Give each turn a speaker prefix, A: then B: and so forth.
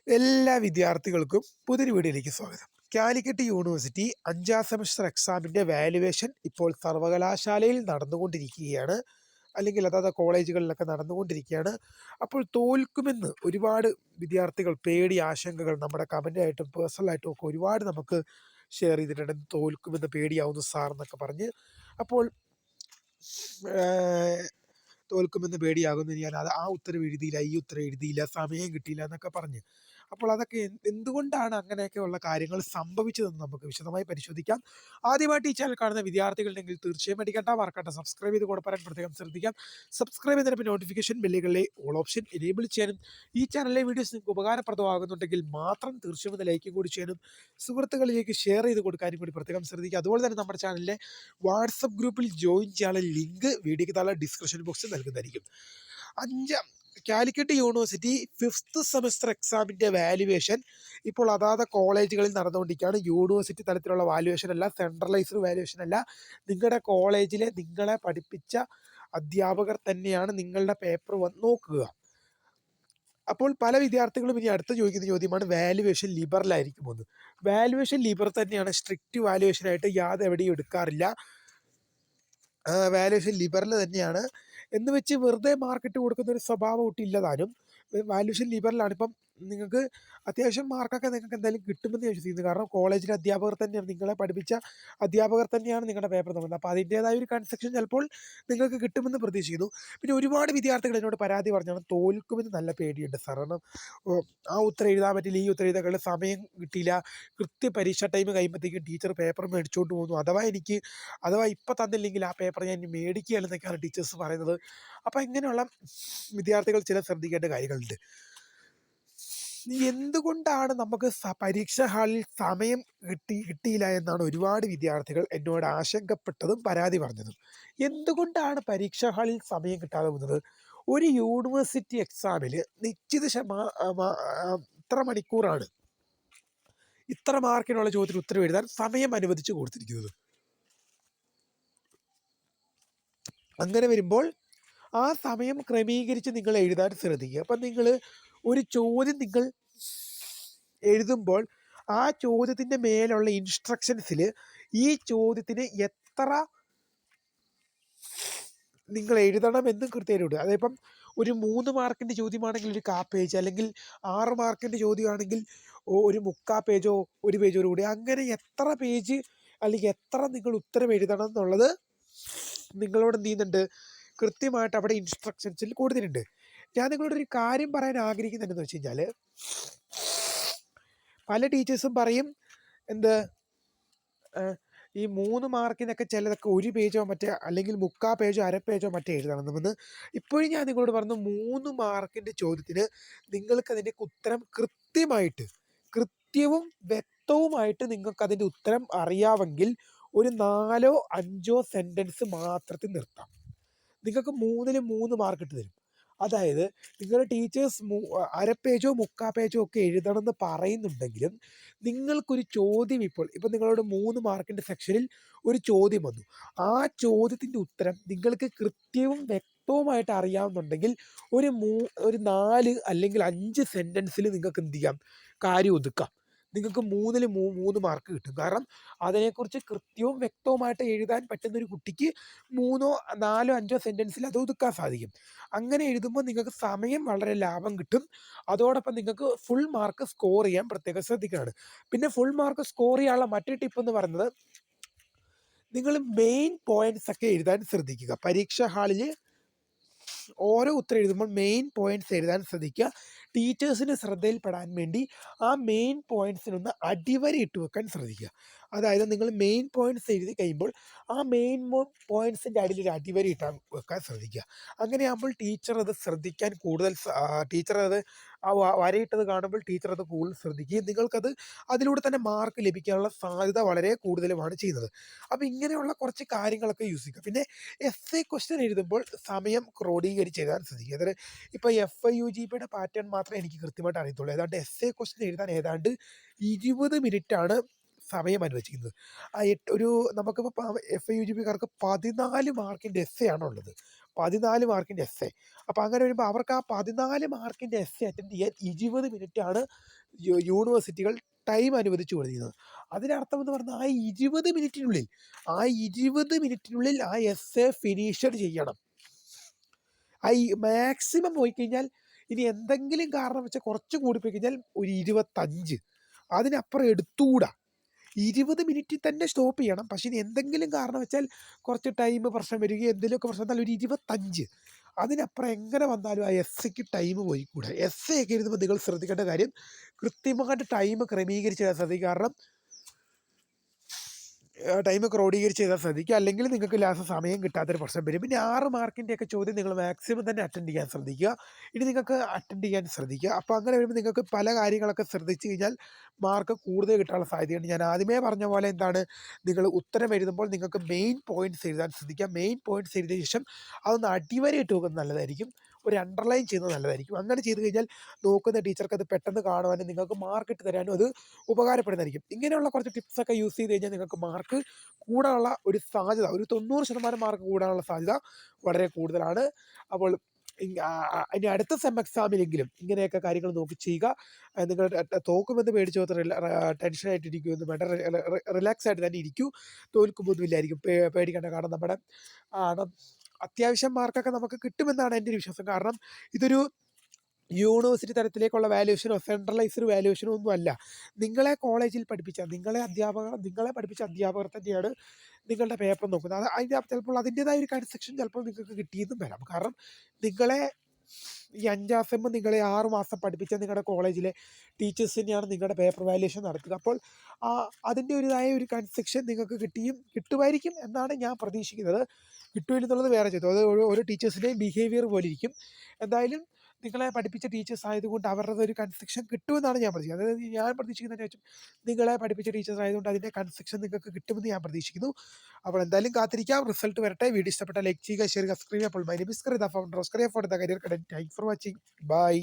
A: എല്ലാ വിദ്യാർത്ഥികൾക്കും പുതിയൊരു വീഡിയോയിലേക്ക് സ്വാഗതം. കാലിക്കറ്റ് യൂണിവേഴ്സിറ്റി 5ാം സെമസ്റ്റർ എക്സാമിൻ്റെ വാല്യുവേഷൻ ഇപ്പോൾ സർവകലാശാലയിൽ നടന്നുകൊണ്ടിരിക്കുകയാണ്, അല്ലെങ്കിൽ അതാത് കോളേജുകളിലൊക്കെ നടന്നുകൊണ്ടിരിക്കുകയാണ്. അപ്പോൾ തോൽക്കുമെന്ന് ഒരുപാട് വിദ്യാർത്ഥികൾ ആശങ്കകൾ നമ്മുടെ കമൻ്റായിട്ടും പേഴ്സണലായിട്ടും ഒക്കെ ഒരുപാട് നമുക്ക് ഷെയർ ചെയ്തിട്ടുണ്ട്. തോൽക്കുമെന്ന് പേടിയാവുന്നു സാർ എന്നൊക്കെ പറഞ്ഞ്. അപ്പോൾ തോൽക്കുമെന്ന് പേടിയാകുന്നു, ഞാൻ ആ ഉത്തരം എഴുതിയില്ല, ഈ ഉത്തരം എഴുതിയില്ല, സമയം കിട്ടിയില്ല എന്നൊക്കെ പറഞ്ഞ്. അപ്പോൾ അതൊക്കെ എന്തുകൊണ്ടാണ് അങ്ങനെയൊക്കെയുള്ള കാര്യങ്ങൾ സംഭവിച്ചതെന്ന് നമുക്ക് വിശദമായി പരിശോധിക്കാം. ആദ്യമായിട്ട് ഈ ചാനൽ കാണുന്ന വിദ്യാർത്ഥികളുണ്ടെങ്കിൽ തീർച്ചയായും അടിക്കട്ടെ, മറക്കട്ടെ സബ്സ്ക്രൈബ് ചെയ്ത് കൂടെ പറയാൻ പ്രത്യേകം ശ്രദ്ധിക്കാം. സബ്സ്ക്രൈബ് ചെയ്തതിന് നോട്ടിഫിക്കേഷൻ ബെല്ലുകളിലെ ഓൾ ഓപ്ഷൻ എനേബിൾ ചെയ്യാനും ഈ ചാനലിലെ വീഡിയോസ് നിങ്ങൾക്ക് ഉപകാരപ്രദമാകുന്നുണ്ടെങ്കിൽ മാത്രം തീർച്ചയായും ഒന്ന് ലൈക്കും കൂടി ചെയ്യാനും സുഹൃത്തുക്കളിലേക്ക് ഷെയർ ചെയ്ത് കൊടുക്കാനും കൂടി പ്രത്യേകം ശ്രദ്ധിക്കുക. അതുപോലെ തന്നെ നമ്മുടെ ചാനലിലെ വാട്സപ്പ് ഗ്രൂപ്പിൽ ജോയിൻ ചെയ്യാനുള്ള ലിങ്ക് വീഡിയോയ്ക്ക് താഴെ ഡിസ്ക്രിപ്ഷൻ ബോക്സിൽ നൽകുന്നതായിരിക്കും. കാലിക്കറ്റ് യൂണിവേഴ്സിറ്റി 5th സെമസ്റ്റർ എക്സാമിൻ്റെ വാല്യുവേഷൻ ഇപ്പോൾ അതാത് കോളേജുകളിൽ നടന്നുകൊണ്ടിരിക്കുകയാണ്. യൂണിവേഴ്സിറ്റി തലത്തിലുള്ള വാല്യുവേഷൻ അല്ല, സെൻട്രലൈസ്ഡ് വാല്യുവേഷൻ അല്ല. നിങ്ങളുടെ കോളേജിലെ നിങ്ങളെ പഠിപ്പിച്ച അധ്യാപകർ തന്നെയാണ് നിങ്ങളുടെ പേപ്പർ നോക്കുക. അപ്പോൾ പല വിദ്യാർത്ഥികളും ഇനി അടുത്ത ചോദിക്കുന്ന ചോദ്യമാണ്, വാല്യുവേഷൻ ലിബറലായിരിക്കുമോ എന്ന്. വാല്യുവേഷൻ ലിബറൽ തന്നെയാണ്, സ്ട്രിക്റ്റ് വാല്യുവേഷനായിട്ട് യാതെവിടെയും എടുക്കാറില്ല. വാല്യുവേഷൻ ലിബറൽ തന്നെയാണ് എന്ന് വെച്ച് വെറുതെ മാർക്കിട്ട് കൊടുക്കുന്ന ഒരു സ്വഭാവം ഒട്ടില്ല താനും. വാല്യുവേഷൻ ലിബറലാണ്. ഇപ്പം നിങ്ങൾക്ക് അത്യാവശ്യം മാർക്കൊക്കെ നിങ്ങൾക്ക് എന്തായാലും കിട്ടുമെന്ന് ഞാൻ വിശ്വസിക്കുന്നു. കാരണം കോളേജിലെ അധ്യാപകർ തന്നെയാണ്, നിങ്ങളെ പഠിപ്പിച്ച അധ്യാപകർ തന്നെയാണ് നിങ്ങളുടെ പേപ്പർ തന്നത്. അപ്പോൾ അതിൻ്റേതായ ഒരു കൺസെഷൻ ചിലപ്പോൾ നിങ്ങൾക്ക് കിട്ടുമെന്ന് പ്രതീക്ഷിക്കുന്നു. പിന്നെ ഒരുപാട് വിദ്യാർത്ഥികൾ എന്നോട് പരാതി പറഞ്ഞാണ്, തോൽക്കുമെന്ന് നല്ല പേടിയുണ്ട് സാർ. കാരണം ആ ഉത്തരം എഴുതാൻ പറ്റില്ല, ഈ ഉത്തരം എഴുതാൻ സമയം കിട്ടിയില്ല, പരീക്ഷ ടൈം കഴിയുമ്പോഴത്തേക്കും ടീച്ചർ പേപ്പർ മേടിച്ചുകൊണ്ട് പോകുന്നു, അഥവാ ഇപ്പം തന്നില്ലെങ്കിൽ ആ പേപ്പർ ഞാൻ മേടിക്കുകയാണെന്നൊക്കെയാണ് ടീച്ചേഴ്സ് പറയുന്നത്. അപ്പോൾ ഇങ്ങനെയുള്ള വിദ്യാർത്ഥികൾ ചില ശ്രദ്ധിക്കേണ്ട കാര്യങ്ങളുണ്ട്. എന്തുകൊണ്ടാണ് നമുക്ക് പരീക്ഷാ ഹാളിൽ സമയം കിട്ടിയില്ല എന്നാണ് ഒരുപാട് വിദ്യാർത്ഥികൾ എന്നോട് ആശങ്കപ്പെട്ടതും പരാതി പറഞ്ഞതും. എന്തുകൊണ്ടാണ് പരീക്ഷാ ഹാളിൽ സമയം കിട്ടാതെ പോകുന്നത്? ഒരു യൂണിവേഴ്സിറ്റി എക്സാമിൽ നിശ്ചിത ഇത്ര മണിക്കൂറാണ് ഇത്ര മാർക്കിനുള്ള ചോദ്യത്തിന് ഉത്തരം എഴുതാൻ സമയം അനുവദിച്ചു കൊടുത്തിരിക്കുന്നത്. അങ്ങനെ വരുമ്പോൾ ആ സമയം ക്രമീകരിച്ച് നിങ്ങൾ എഴുതാൻ ശ്രദ്ധിക്കുക. അപ്പം നിങ്ങൾ ഒരു ചോദ്യം നിങ്ങൾ എഴുതുമ്പോൾ ആ ചോദ്യത്തിൻ്റെ മേലുള്ള ഇൻസ്ട്രക്ഷൻസിൽ ഈ ചോദ്യത്തിന് എത്ര നിങ്ങൾ എഴുതണമെന്നും കൃത്യമായിട്ട്. അതിപ്പം ഒരു 3 മാർക്കിൻ്റെ ചോദ്യമാണെങ്കിൽ ഒരു 1/4 പേജ്, അല്ലെങ്കിൽ 6 മാർക്കിൻ്റെ ചോദ്യമാണെങ്കിൽ ഒരു 3/4 പേജോ 1 പേജോ കൂടി, അങ്ങനെ എത്ര പേജ് അല്ലെങ്കിൽ എത്ര നിങ്ങൾ ഉത്തരം എഴുതണം എന്നുള്ളത് നിങ്ങളോട് എന്ത് ചെയ്യുന്നുണ്ട്, കൃത്യമായിട്ട് അവിടെ ഇൻസ്ട്രക്ഷൻസിൽ കൊടുത്തിട്ടുണ്ട്. ഞാൻ നിങ്ങളോട് ഒരു കാര്യം പറയാൻ ആഗ്രഹിക്കുന്നുണ്ടെന്ന് വെച്ച് കഴിഞ്ഞാൽ, പല ടീച്ചേഴ്സും പറയും എന്ത്, ഈ 3 മാർക്കിനൊക്കെ ചിലതൊക്കെ 1 പേജോ മറ്റേ, അല്ലെങ്കിൽ 3/4 പേജോ 1/2 പേജോ മറ്റേ എഴുതണമെന്ന്. ഇപ്പോഴും ഞാൻ നിങ്ങളോട് പറഞ്ഞു, 3 മാർക്കിൻ്റെ ചോദ്യത്തിന് നിങ്ങൾക്ക് അതിൻ്റെ ഉത്തരം കൃത്യവും വ്യക്തവുമായിട്ട് നിങ്ങൾക്ക് അതിൻ്റെ ഉത്തരം അറിയാമെങ്കിൽ ഒരു 4ഓ 5ഓ സെൻറ്റൻസ് മാത്രത്തിൽ നിർത്താം. നിങ്ങൾക്ക് 3-ന് 3 മാർക്ക് ഇട്ട് തരും. അതായത് നിങ്ങളുടെ ടീച്ചേഴ്സ് 1/2 പേജോ 3/4 പേജോ ഒക്കെ എഴുതണമെന്ന് പറയുന്നുണ്ടെങ്കിലും നിങ്ങൾക്കൊരു ചോദ്യം ഇപ്പം നിങ്ങളോട് 3 മാർക്കിൻ്റെ സെക്ഷനിൽ ഒരു ചോദ്യം വന്നു. ആ ചോദ്യത്തിൻ്റെ ഉത്തരം നിങ്ങൾക്ക് കൃത്യവും വ്യക്തവുമായിട്ട് അറിയാവുന്നുണ്ടെങ്കിൽ ഒരു 4 അല്ലെങ്കിൽ 5 സെൻറ്റൻസിൽ നിങ്ങൾക്ക് എന്ത് ചെയ്യാം, കാര്യം ഒതുക്കാം. നിങ്ങൾക്ക് 3-ന് 3 മാർക്ക് കിട്ടും. കാരണം അതിനെക്കുറിച്ച് കൃത്യവും വ്യക്തവുമായിട്ട് എഴുതാൻ പറ്റുന്നൊരു കുട്ടിക്ക് 3ഓ 4ഓ 5ഓ സെൻറ്റൻസിൽ അത് ഒതുക്കാൻ സാധിക്കും. അങ്ങനെ എഴുതുമ്പോൾ നിങ്ങൾക്ക് സമയം വളരെ ലാഭം കിട്ടും. അതോടൊപ്പം നിങ്ങൾക്ക് ഫുൾ മാർക്ക് സ്കോർ ചെയ്യാൻ പ്രത്യേകം ശ്രദ്ധിക്കുകയാണ്. പിന്നെ ഫുൾ മാർക്ക് സ്കോർ ചെയ്യാനുള്ള മറ്റൊരു ടിപ്പ് എന്ന് പറയുന്നത്, നിങ്ങൾ മെയിൻ പോയിന്റ്സ് ഒക്കെ എഴുതാൻ ശ്രദ്ധിക്കുക. പരീക്ഷാ ഹാളിൽ ഓരോ ഉത്തരം എഴുതുമ്പോൾ മെയിൻ പോയിന്റ്സ് എഴുതാൻ ശ്രദ്ധിക്കുക. ടീച്ചേഴ്സിന് ശ്രദ്ധയിൽപ്പെടാൻ വേണ്ടി ആ മെയിൻ പോയിന്റ്സിനൊന്ന് അടിവര ഇട്ട് വെക്കാൻ ശ്രദ്ധിക്കുക. അതായത് നിങ്ങൾ മെയിൻ പോയിന്റ്സ് എഴുതി കഴിയുമ്പോൾ ആ മെയിൻ പോയിന്റ്സിൻ്റെ അടിയിൽ ഒരു അടിവര ഇട്ടാൻ വെക്കാൻ ശ്രദ്ധിക്കുക. അങ്ങനെയാകുമ്പോൾ ടീച്ചർ അത് ശ്രദ്ധിക്കാൻ കൂടുതൽ, ടീച്ചർ അത് ആ വരയിട്ടത് കാണുമ്പോൾ ടീച്ചർ അത് കൂടുതൽ ശ്രദ്ധിക്കുകയും നിങ്ങൾക്കത് അതിലൂടെ തന്നെ മാർക്ക് ലഭിക്കാനുള്ള സാധ്യത വളരെ കൂടുതലുമാണ് ചെയ്യുന്നത്. അപ്പോൾ ഇങ്ങനെയുള്ള കുറച്ച് കാര്യങ്ങളൊക്കെ യൂസ് ചെയ്യുക. പിന്നെ എസ്എ ക്വസ്റ്റ്യൻ എഴുതുമ്പോൾ സമയം ക്രോഡീകരിച്ച് എഴുതാൻ ശ്രദ്ധിക്കുക. അതായത് ഇപ്പോൾ FIUGPയുടെ പാറ്റേൺ മാത്രമേ എനിക്ക് കൃത്യമായിട്ട് അറിയത്തുള്ളൂ. ഏതാണ്ട് എസ്എ ക്വസ്റ്റ്യൻ എഴുതാൻ ഏതാണ്ട് 20 മിനിറ്റാണ് സമയം അനുവദിച്ചിരിക്കുന്നത്. ഒരു നമുക്കിപ്പോൾ FIUGPക്കാർക്ക് 14 മാർക്കിൻ്റെ എസ്സേ ആണുള്ളത്. 14 മാർക്കിൻ്റെ എസ്സേ. അപ്പോൾ അങ്ങനെ വരുമ്പോൾ അവർക്ക് ആ 14 മാർക്കിൻ്റെ എസ്സേ അറ്റൻഡ് ചെയ്യാൻ 20 മിനിറ്റാണ് യൂണിവേഴ്സിറ്റികൾ ടൈം അനുവദിച്ചു കൊടുത്തിരുന്നത്. അതിനർത്ഥം എന്ന് പറഞ്ഞാൽ ആ 20 മിനിറ്റിനുള്ളിൽ ആ എസ്സേ ഫിനിഷഡ് ചെയ്യണം. മാക്സിമം പോയി കഴിഞ്ഞാൽ, ഇനി എന്തെങ്കിലും കാരണം വെച്ചാൽ കുറച്ച് കൂടിപ്പോയി കഴിഞ്ഞാൽ ഒരു 25, അതിനപ്പുറം എടുത്തുകൂടാ. 20 മിനിറ്റിൽ തന്നെ സ്റ്റോപ്പ് ചെയ്യണം. പക്ഷേ ഇനി എന്തെങ്കിലും കാരണം വെച്ചാൽ കുറച്ച് ടൈം പ്രശ്നം വരികയോ എന്തെങ്കിലുമൊക്കെ പ്രശ്നം വന്നാൽ ഒരു 25, അതിനപ്പുറം എങ്ങനെ വന്നാലും ആ എസ്സേക്ക് ടൈം പോയിക്കൂടാ. എസ്സേ ഒക്കെ എഴുതുമ്പോൾ നിങ്ങൾ ശ്രദ്ധിക്കേണ്ട കാര്യം, കൃത്യമായിട്ട് ടൈം ക്രമീകരിച്ച് ശ്രദ്ധിക്കുക. കാരണം ടൈം ക്രോഡീകരിച്ച് ചെയ്താൽ ശ്രദ്ധിക്കുക. അല്ലെങ്കിൽ നിങ്ങൾക്ക് ലാസ്റ്റ് സമയം കിട്ടാത്തൊരു പ്രശ്നം വരും. പിന്നെ 6 മാർക്കിൻ്റെയൊക്കെ ചോദ്യം നിങ്ങൾ മാക്സിമം തന്നെ അറ്റൻഡ് ചെയ്യാൻ ശ്രദ്ധിക്കുക. ഇനി നിങ്ങൾക്ക് അറ്റൻഡ് ചെയ്യാൻ ശ്രദ്ധിക്കുക. അപ്പോൾ അങ്ങനെ വരുമ്പോൾ നിങ്ങൾക്ക് പല കാര്യങ്ങളൊക്കെ ശ്രദ്ധിച്ചു കഴിഞ്ഞാൽ മാർക്ക് കൂടുതൽ കിട്ടാനുള്ള സാധ്യതയുണ്ട്. ഞാൻ ആദ്യമേ പറഞ്ഞ പോലെ എന്താണ്, നിങ്ങൾ ഉത്തരം എഴുതുമ്പോൾ നിങ്ങൾക്ക് മെയിൻ പോയിൻറ്റ്സ് എഴുതാൻ ശ്രദ്ധിക്കുക. മെയിൻ പോയിൻറ്റ്സ് എഴുതിയ ശേഷം അതൊന്ന് അടിവരയിട്ട് നോക്കുന്നത് നല്ലതായിരിക്കും. ഒരു അണ്ടർലൈൻ ചെയ്യുന്നത് നല്ലതായിരിക്കും. അങ്ങനെ ചെയ്ത് കഴിഞ്ഞാൽ നോക്കുന്ന ടീച്ചർക്ക് അത് പെട്ടെന്ന് കാണുവാനും നിങ്ങൾക്ക് മാർക്ക് ഇട്ട് തരാനും അത് ഉപകാരപ്പെടുന്നതായിരിക്കും. ഇങ്ങനെയുള്ള കുറച്ച് ടിപ്സൊക്കെ യൂസ് ചെയ്ത് കഴിഞ്ഞാൽ നിങ്ങൾക്ക് മാർക്ക് കൂടാനുള്ള ഒരു സാധ്യത, ഒരു 90% മാർക്ക് കൂടാനുള്ള സാധ്യത വളരെ കൂടുതലാണ്. അപ്പോൾ ഇനി അടുത്ത സെം എക്സാമിലെങ്കിലും ഇങ്ങനെയൊക്കെ കാര്യങ്ങൾ നോക്കി ചെയ്യുക. നിങ്ങൾ തോക്കുമെന്ന് പേടിച്ച് ടെൻഷനായിട്ടിരിക്കുമെന്ന് വേണ്ട, റിലാക്സ് ആയിട്ട് തന്നെ ഇരിക്കൂ. തോൽക്കുമൊന്നുമില്ലായിരിക്കും, പേടിക്കേണ്ട. കാരണം നമ്മുടെ അത്യാവശ്യം മാർക്കൊക്കെ നമുക്ക് കിട്ടുമെന്നാണ് എൻ്റെ ഒരു വിശ്വാസം. കാരണം ഇതൊരു യൂണിവേഴ്സിറ്റി തലത്തിലേക്കുള്ള വാല്യുവേഷനോ സെൻട്രലൈസ്ഡ് വാല്യുവേഷനോ ഒന്നും അല്ല. നിങ്ങളെ കോളേജിൽ പഠിപ്പിച്ച നിങ്ങളെ പഠിപ്പിച്ച അധ്യാപകർ തന്നെയാണ് നിങ്ങളുടെ പേപ്പർ നോക്കുന്നത്. ചിലപ്പോൾ അതിൻ്റെതായ ഒരു കൺസെക്ഷൻ ചിലപ്പോൾ നിങ്ങൾക്ക് കിട്ടിയെന്നും വരാം. കാരണം നിങ്ങളെ ഈ 5ാം സെം നിങ്ങളെ 6 മാസം പഠിപ്പിച്ച നിങ്ങളുടെ കോളേജിലെ ടീച്ചേഴ്സ് തന്നെയാണ് നിങ്ങളുടെ പേപ്പർ വാല്യുവേഷൻ നടത്തുക. അപ്പോൾ അതിൻ്റെ ഒരു കൺസെക്ഷൻ നിങ്ങൾക്ക് കിട്ടുമായിരിക്കും എന്നാണ് ഞാൻ പ്രതീക്ഷിക്കുന്നത്. കിട്ടുമില്ലെന്നുള്ളത് വേറെ ചെയ്തു. അത് ഓരോ ടീച്ചേഴ്സിൻ്റെയും ബിഹേവിയർ പോലെ ഇരിക്കും. എന്തായാലും നിങ്ങളെ പഠിപ്പിച്ച ടീച്ചേഴ്സ് ആയതുകൊണ്ട് അവരുടെ ഒരു കൺസെക്ഷൻ കിട്ടുമെന്നാണ് ഞാൻ പ്രതീക്ഷിക്കുന്നത്. അതായത് ഞാൻ പ്രതീക്ഷിക്കുന്നതെന്ന് വെച്ചാൽ നിങ്ങളെ പഠിപ്പിച്ച ടീച്ചേഴ്സ് ആയതുകൊണ്ട് അതിൻ്റെ കൺസെക്ഷൻ നിങ്ങൾക്ക് കിട്ടുമെന്ന് ഞാൻ പ്രതീക്ഷിക്കുന്നു. അപ്പോൾ എന്തായാലും കാത്തിരിക്കാം, റിസൾട്ട് വരട്ടെ. വീഡിയോ ഇഷ്ടപ്പെട്ടാൽ ലൈക്ക് ചെയ്യുക, ഷെയർ ചെയ്യുക, സബ്സ്ക്രൈബ് ചെയ്യുക. അപ്പോൾ my name is Kariya, founder of Kariya for the career academy. Thanks for watching. By.